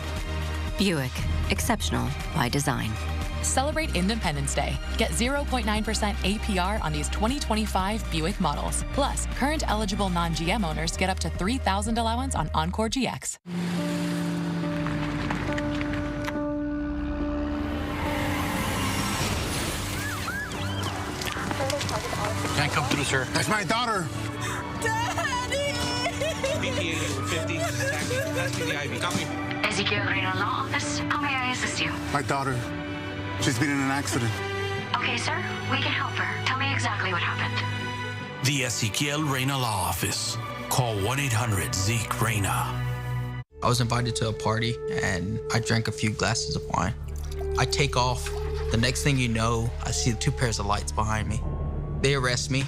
Buick, exceptional by design. Celebrate Independence Day. Get 0.9% APR on these 2025 Buick models. Plus, current eligible non-GM owners get up to $3,000 allowance on Encore GX. Can't come through, sir. That's my daughter. Daddy! BPA number 50, taxi the Ivy. Copy. Ezekiel Reno Law Office. How may I assist you? My daughter. She's been in an accident. Okay, sir. We can help her. Tell me exactly what happened. The Ezekiel Reyna Law Office. Call 1-800-ZEKE-REYNA. I was invited to a party and I drank a few glasses of wine. I take off. The next thing you know, I see 2 pairs of lights behind me. They arrest me.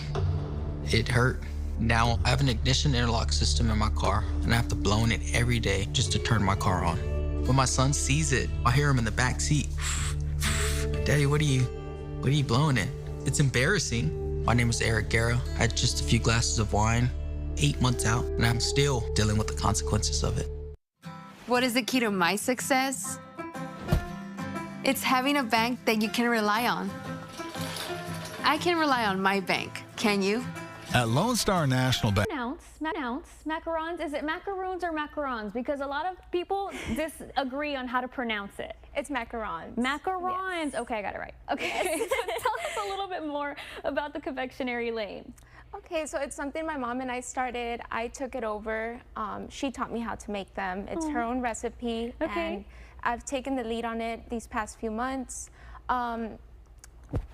It hurt. Now I have an ignition interlock system in my car and I have to blow in it every day just to turn my car on. When my son sees it, I hear him in the back seat. Daddy, what are you blowing in? It's embarrassing. My name is Eric Guerra. I had just a few glasses of wine, 8 months out, and I'm still dealing with the consequences of it. What is the key to my success? It's having a bank that you can rely on. I can rely on my bank. Can you? At Lone Star National Bank. Macarons. Is it macaroons or macarons? Because a lot of people disagree on how to pronounce it. It's macarons. Macarons. Yes. Okay, I got it right. Okay, Yes. So tell us a little bit more about the confectionery lane. Okay, so it's something my mom and I started. I took it over. She taught me how to make them. It's her own recipe, and I've taken the lead on it these past few months.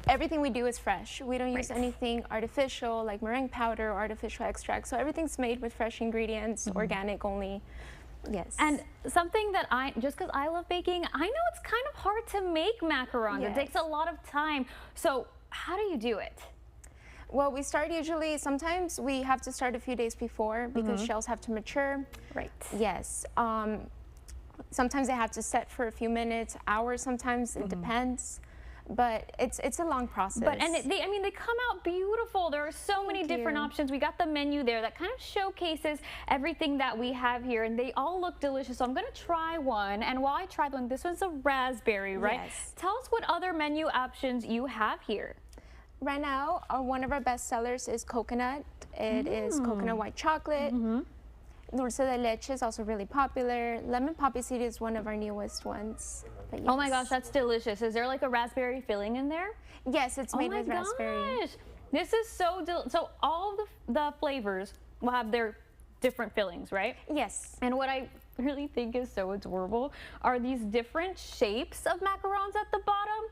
Everything we do is fresh. We don't use anything artificial like meringue powder or artificial extract. So everything's made with fresh ingredients, organic only. Yes. And something that just because I love baking, I know it's kind of hard to make macarons. Yes. It takes a lot of time. So how do you do it? Well, we start usually, sometimes we have to start a few days before because shells have to mature. Right. Yes. Sometimes they have to set for a few minutes, hours sometimes, it depends. But it's a long process. But they come out beautiful. There are so many different options. We got the menu there that kind of showcases everything that we have here, and they all look delicious. So I'm gonna try one. And while I try one, this one's a raspberry, right? Yes. Tell us what other menu options you have here. Right now, one of our best sellers is coconut. It is coconut white chocolate. Dulce de leche is also really popular. Lemon poppy seed is one of our newest ones. But yes. Oh my gosh, that's delicious. Is there like a raspberry filling in there? Yes, it's made with raspberry. This is so so all the flavors will have their different fillings, right? Yes. And what I really think is so adorable are these different shapes of macarons at the bottom.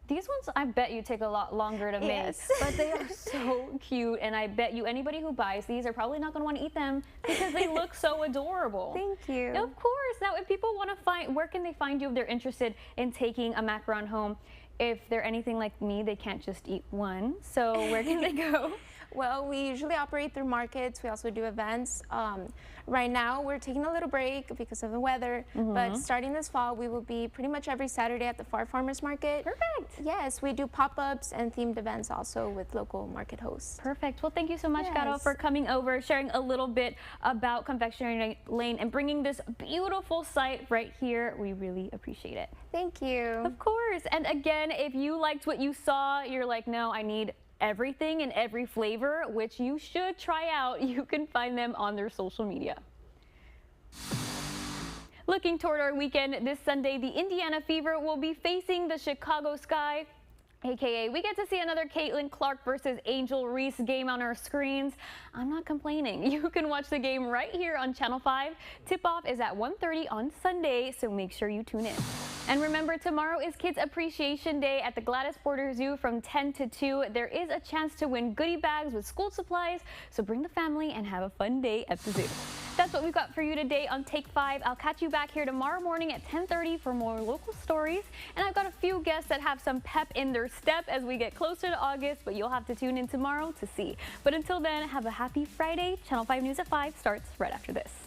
These ones, I bet you take a lot longer to make, but they are so cute, and I bet you anybody who buys these are probably not going to want to eat them because they look so adorable. Thank you. Of course. Now, if people want to find, where can they find you if they're interested in taking a macaron home? If they're anything like me, they can't just eat one, so where can they go? Well, we usually operate through markets. We also do events. Right now, we're taking a little break because of the weather, but starting this fall, we will be pretty much every Saturday at the Far Farmers Market. Perfect. Yes, we do pop-ups and themed events also with local market hosts. Perfect. Well, thank you so much, Caro, for coming over, sharing a little bit about Confectionery Lane and bringing this beautiful site right here. We really appreciate it. Thank you. Of course. And again, if you liked what you saw, you're like, no, I need everything in every flavor, which you should try out. You can find them on their social media. Looking toward our weekend, this Sunday, the Indiana Fever will be facing the Chicago Sky. AKA, we get to see another Caitlin Clark versus Angel Reese game on our screens. I'm not complaining. You can watch the game right here on Channel 5. Tip-off is at 1:30 on Sunday, so make sure you tune in. And remember, tomorrow is Kids Appreciation Day at the Gladys Porter Zoo from 10 to 2. There is a chance to win goodie bags with school supplies, so bring the family and have a fun day at the zoo. That's what we've got for you today on Take 5. I'll catch you back here tomorrow morning at 10:30 for more local stories. And I've got a few guests that have some pep in their step as we get closer to August, but you'll have to tune in tomorrow to see. But until then, have a happy Friday. Channel 5 News at 5 starts right after this.